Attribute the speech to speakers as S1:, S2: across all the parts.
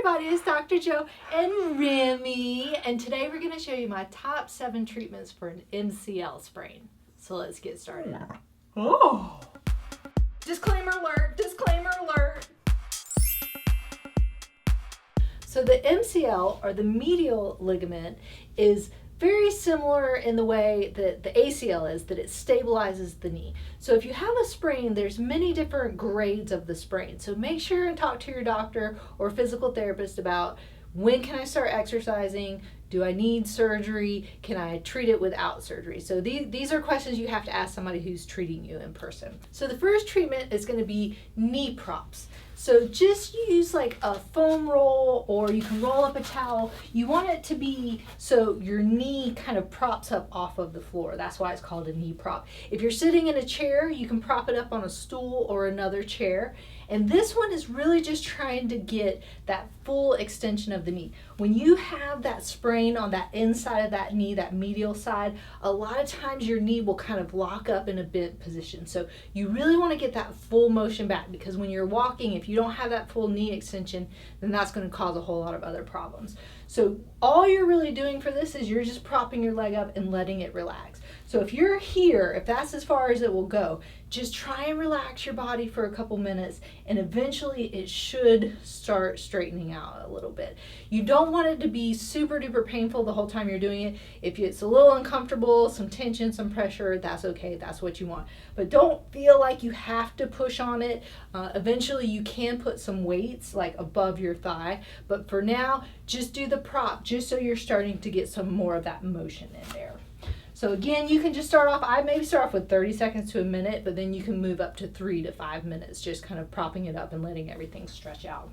S1: everybody, it's Dr. Joe and Remy, and today we're going to show you my top 7 treatments for an MCL sprain. So let's get started.
S2: Oh!
S1: Disclaimer alert, disclaimer alert. So the MCL, or the medial ligament, is very similar in the way that the ACL is, that it stabilizes the knee. So if you have a sprain, there's many different grades of the sprain. So make sure and talk to your doctor or physical therapist about when can I start exercising? Do I need surgery? Can I treat it without surgery? So these are questions you have to ask somebody who's treating you in person. So the first treatment is going to be knee props. So just use like a foam roll, or you can roll up a towel. You want it to be so your knee kind of props up off of the floor. That's why it's called a knee prop. If you're sitting in a chair, you can prop it up on a stool or another chair. And this one is really just trying to get that full extension of the knee. When you have that sprain on that inside of that knee, that medial side, a lot of times your knee will kind of lock up in a bent position. So you really want to get that full motion back, because when you're walking, if you don't have that full knee extension, then that's going to cause a whole lot of other problems. So all you're really doing for this is you're just propping your leg up and letting it relax. So if you're here, if that's as far as it will go, just try and relax your body for a couple minutes, and eventually it should start straightening out a little bit. You don't want it to be super duper painful the whole time you're doing it. If it's a little uncomfortable, some tension, some pressure, that's okay, that's what you want. But don't feel like you have to push on it. Eventually you can put some weights like above your thigh, but for now, just do the prop, just so you're starting to get some more of that motion in there. So again, you can just start off, I maybe start off with 30 seconds to a minute, but then you can move up to 3 to 5 minutes, just kind of propping it up and letting everything stretch out.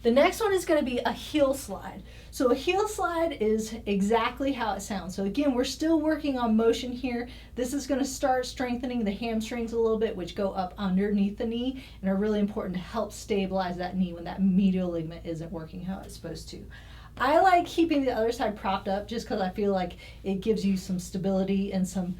S1: The next one is going to be a heel slide. So a heel slide is exactly how it sounds. So again, we're still working on motion here. This is going to start strengthening the hamstrings a little bit, which go up underneath the knee and are really important to help stabilize that knee when that medial ligament isn't working how it's supposed to. I like keeping the other side propped up just because I feel like it gives you some stability and some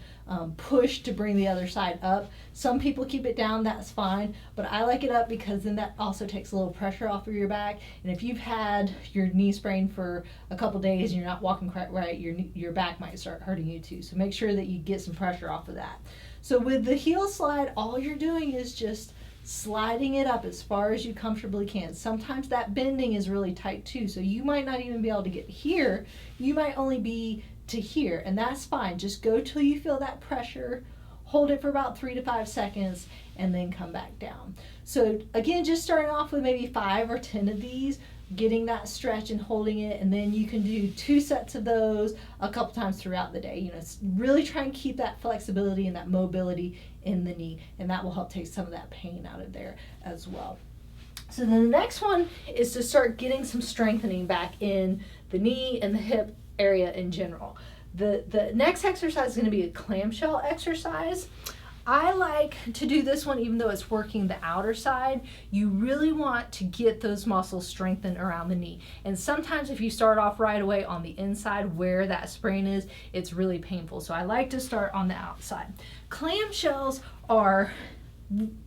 S1: push to bring the other side up. Some people keep it down, that's fine, but I like it up because then that also takes a little pressure off of your back. And if you've had your knee sprain for a couple days and you're not walking quite right, your back might start hurting you too. So make sure that you get some pressure off of that. So with the heel slide, all you're doing is just sliding it up as far as you comfortably can. Sometimes that bending is really tight too, so you might not even be able to get here. You might only be to here, and that's fine. Just go till you feel that pressure, hold it for about 3 to 5 seconds, and then come back down. So again, just starting off with maybe 5 or 10 of these, getting that stretch and holding it, and then you can do 2 sets of those a couple times throughout the day. You know, really try and keep that flexibility and that mobility in the knee, and that will help take some of that pain out of there as well. So then the next one is to start getting some strengthening back in the knee and the hip area in general. The next exercise is going to be a clamshell exercise. I like to do this one even though it's working the outer side. You really want to get those muscles strengthened around the knee. And sometimes if you start off right away on the inside where that sprain is, it's really painful. So I like to start on the outside. Clamshells are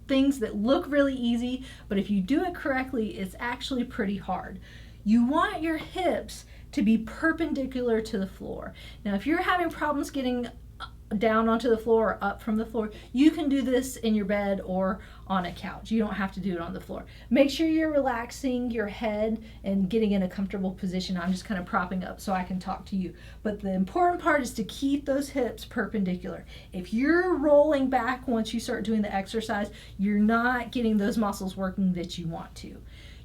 S1: things that look really easy, but if you do it correctly, it's actually pretty hard. You want your hips to be perpendicular to the floor. Now, if you're having problems getting down onto the floor or up from the floor, you can do this in your bed or on a couch. You don't have to do it on the floor. Make sure you're relaxing your head and getting in a comfortable position. I'm just kind of propping up so I can talk to you. But the important part is to keep those hips perpendicular. If you're rolling back once you start doing the exercise, you're not getting those muscles working that you want to.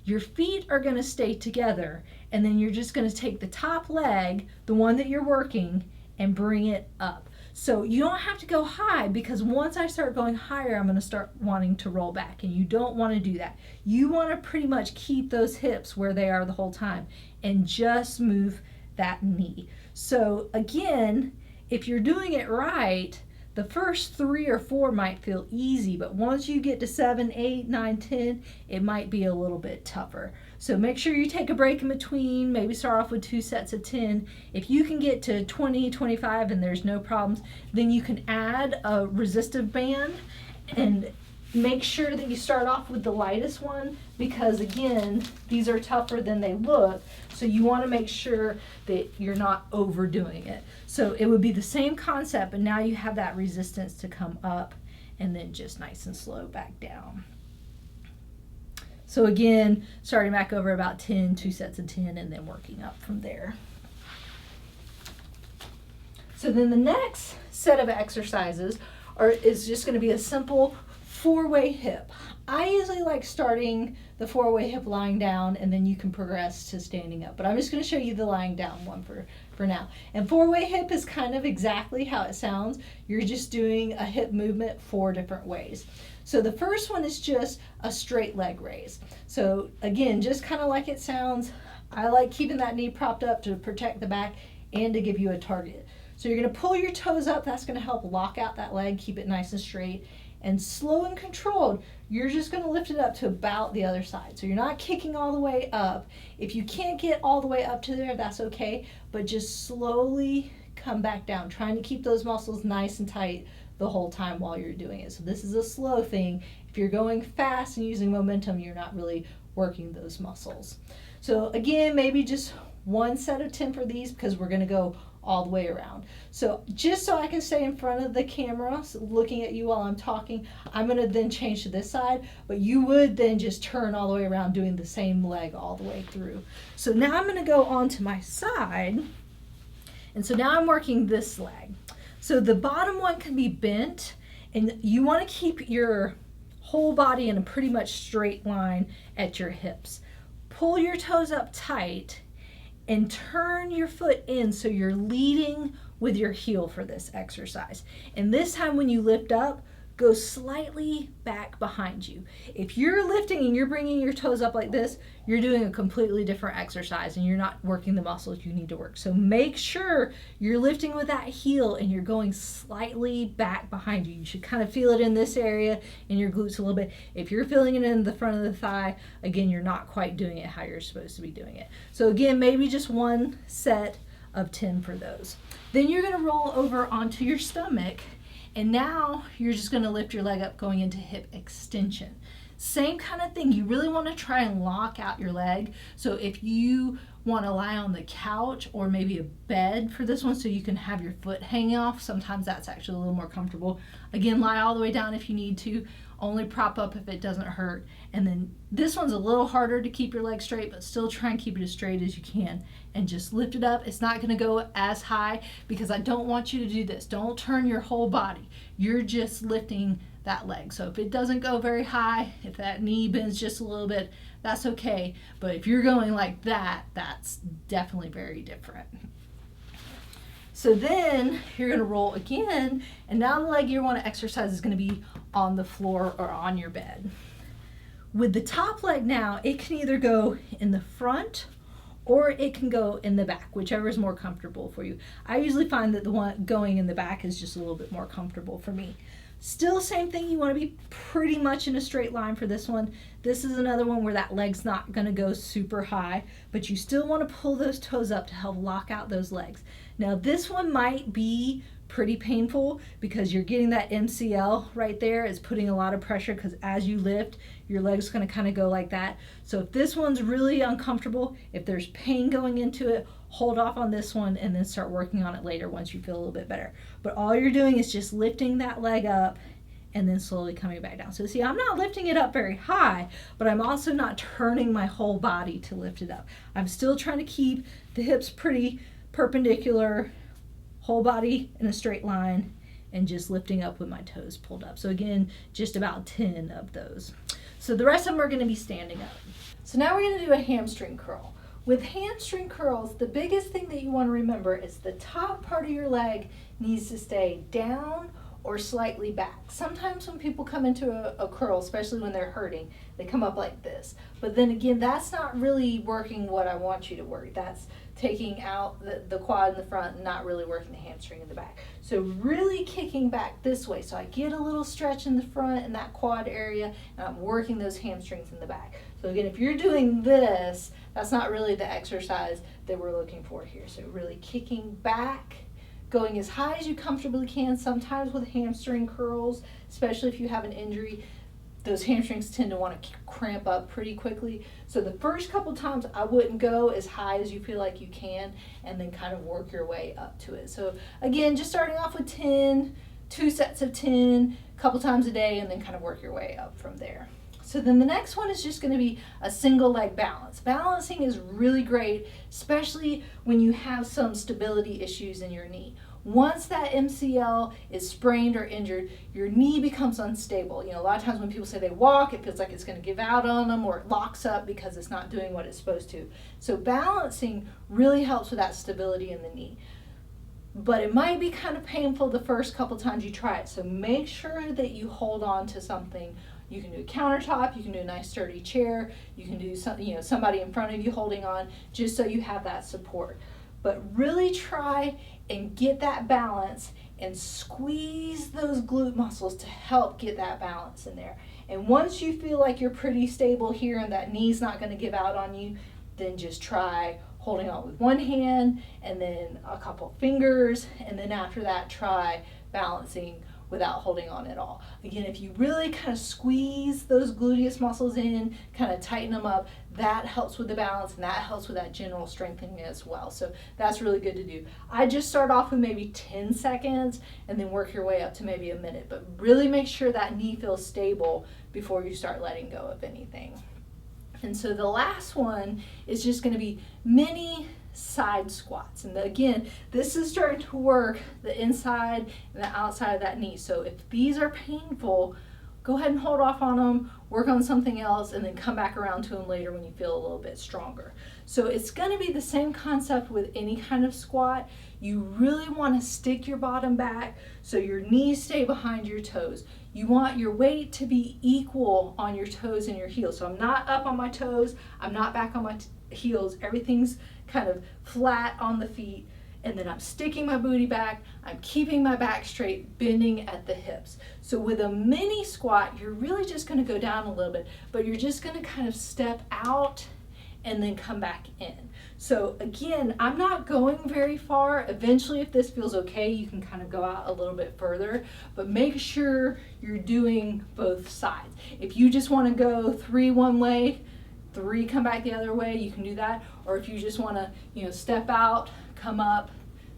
S1: Your feet are going to stay together, and then you're just going to take the top leg, the one that you're working, and bring it up. So you don't have to go high, because once I start going higher, I'm going to start wanting to roll back, and you don't want to do that. You want to pretty much keep those hips where they are the whole time and just move that knee. So again, if you're doing it right, the first 3 or 4 might feel easy, but once you get to 7, 8, 9, 10, it might be a little bit tougher. So make sure you take a break in between, maybe start off with 2 sets of 10. If you can get to 20, 25 and there's no problems, then you can add a resistive band and make sure that you start off with the lightest one because, again, these are tougher than they look. So you want to make sure that you're not overdoing it. So it would be the same concept, but now you have that resistance to come up and then just nice and slow back down. So again, starting back over about 10, 2 sets of 10, and then working up from there. So then the next set of exercises is just going to be a simple 4-way hip. I usually like starting the 4-way hip lying down, and then you can progress to standing up. But I'm just going to show you the lying down one for now. And 4-way hip is kind of exactly how it sounds. You're just doing a hip movement 4 different ways. So the first one is just a straight leg raise. So again, just kind of like it sounds. I like keeping that knee propped up to protect the back and to give you a target. So you're going to pull your toes up. That's going to help lock out that leg, keep it nice and straight. And slow and controlled, you're just going to lift it up to about the other side. So you're not kicking all the way up. If you can't get all the way up to there, that's okay. But just slowly come back down, trying to keep those muscles nice and tight the whole time while you're doing it. So this is a slow thing. If you're going fast and using momentum, you're not really working those muscles. So again, maybe just 1 set of 10 for these because we're going to go all the way around. So just so I can stay in front of the camera, looking at you while I'm talking, I'm going to then change to this side, but you would then just turn all the way around doing the same leg all the way through. So now I'm going to go on to my side, and so now I'm working this leg. So the bottom one can be bent, and you want to keep your whole body in a pretty much straight line at your hips. Pull your toes up tight and turn your foot in so you're leading with your heel for this exercise. And this time when you lift up, go slightly back behind you. If you're lifting and you're bringing your toes up like this, you're doing a completely different exercise and you're not working the muscles you need to work. So make sure you're lifting with that heel and you're going slightly back behind you. You should kind of feel it in this area in your glutes a little bit. If you're feeling it in the front of the thigh, again, you're not quite doing it how you're supposed to be doing it. So again, maybe just 1 set of 10 for those. Then you're going to roll over onto your stomach. And now you're just going to lift your leg up going into hip extension. Same kind of thing. You really want to try and lock out your leg. So if you want to lie on the couch or maybe a bed for this one so you can have your foot hanging off, sometimes that's actually a little more comfortable. Again, lie all the way down if you need to. Only prop up if it doesn't hurt. And then this one's a little harder to keep your leg straight, but still try and keep it as straight as you can. And just lift it up. It's not going to go as high because I don't want you to do this. Don't turn your whole body. You're just lifting that leg. So if it doesn't go very high, if that knee bends just a little bit, that's okay. But if you're going like that, that's definitely very different. So then you're going to roll again, and now the leg you want to exercise is going to be on the floor or on your bed. With the top leg now, it can either go in the front or it can go in the back, whichever is more comfortable for you. I usually find that the one going in the back is just a little bit more comfortable for me. Still same thing, you want to be pretty much in a straight line for this one. This is another one where that leg's not going to go super high, but you still want to pull those toes up to help lock out those legs. Now this one might be pretty painful because you're getting that MCL right there. It's putting a lot of pressure because as you lift, your leg's going to kind of go like that. So if this one's really uncomfortable, if there's pain going into it, hold off on this one and then start working on it later once you feel a little bit better. But all you're doing is just lifting that leg up and then slowly coming back down. So see, I'm not lifting it up very high, but I'm also not turning my whole body to lift it up. I'm still trying to keep the hips pretty perpendicular, whole body in a straight line, and just lifting up with my toes pulled up. So again, just about 10 of those. So the rest of them are going to be standing up. So now we're going to do a hamstring curl. With hamstring curls, the biggest thing that you want to remember is the top part of your leg needs to stay down or slightly back. Sometimes when people come into a curl, especially when they're hurting, they come up like this. But then again, that's not really working what I want you to work. That's taking out the quad in the front and not really working the hamstring in the back. So really kicking back this way. So I get a little stretch in the front and that quad area, and I'm working those hamstrings in the back. So again, if you're doing this, that's not really the exercise that we're looking for here. So really kicking back, going as high as you comfortably can. Sometimes with hamstring curls, especially if you have an injury, those hamstrings tend to want to cramp up pretty quickly. So the first couple times I wouldn't go as high as you feel like you can, and then kind of work your way up to it. So again, just starting off with 10, 2 sets of 10, a couple times a day, and then kind of work your way up from there. So then the next one is just going to be a single leg balance. Balancing is really great, especially when you have some stability issues in your knee. Once that MCL is sprained or injured, your knee becomes unstable. You know, a lot of times when people say they walk, it feels like it's going to give out on them, or it locks up because it's not doing what it's supposed to. So balancing really helps with that stability in the knee. But it might be kind of painful the first couple times you try it. So make sure that you hold on to something. You can do a countertop, you can do a nice sturdy chair, you can do somebody in front of you holding on, just so you have that support. But really try and get that balance and squeeze those glute muscles to help get that balance in there. And once you feel like you're pretty stable here and that knee's not going to give out on you, then just try holding on with one hand and then a couple fingers, and then after that try balancing without holding on at all. Again, if you really kind of squeeze those gluteus muscles in, kind of tighten them up, that helps with the balance, and that helps with that general strengthening as well. So that's really good to do. I just start off with maybe 10 seconds and then work your way up to maybe a minute, but really make sure that knee feels stable before you start letting go of anything. And so the last one is just going to be mini side squats. And again, this is starting to work the inside and the outside of that knee. So if these are painful, go ahead and hold off on them, work on something else, and then come back around to them later when you feel a little bit stronger. So it's going to be the same concept with any kind of squat. You really want to stick your bottom back so your knees stay behind your toes. You want your weight to be equal on your toes and your heels. So I'm not up on my toes, I'm not back on my heels, everything's kind of flat on the feet, and then I'm sticking my booty back, I'm keeping my back straight, bending at the hips. So with a mini squat, you're really just going to go down a little bit, but you're just going to kind of step out and then come back in. So again, I'm not going very far. Eventually, if this feels okay, you can kind of go out a little bit further, but make sure you're doing both sides. If you just want to go 3 one way, 3 come back the other way, you can do that. Or if you just want to, step out, come up,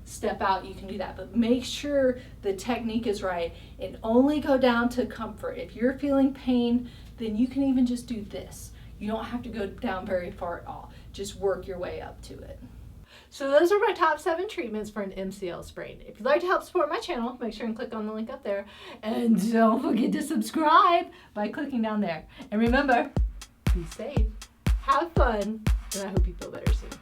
S1: step out, you can do that. But make sure the technique is right and only go down to comfort. If you're feeling pain, then you can even just do this. You don't have to go down very far at all. Just work your way up to it. So those are my top 7 treatments for an MCL sprain. If you'd like to help support my channel, make sure and click on the link up there. And don't forget to subscribe by clicking down there. And remember, be safe, have fun, and I hope you feel better soon.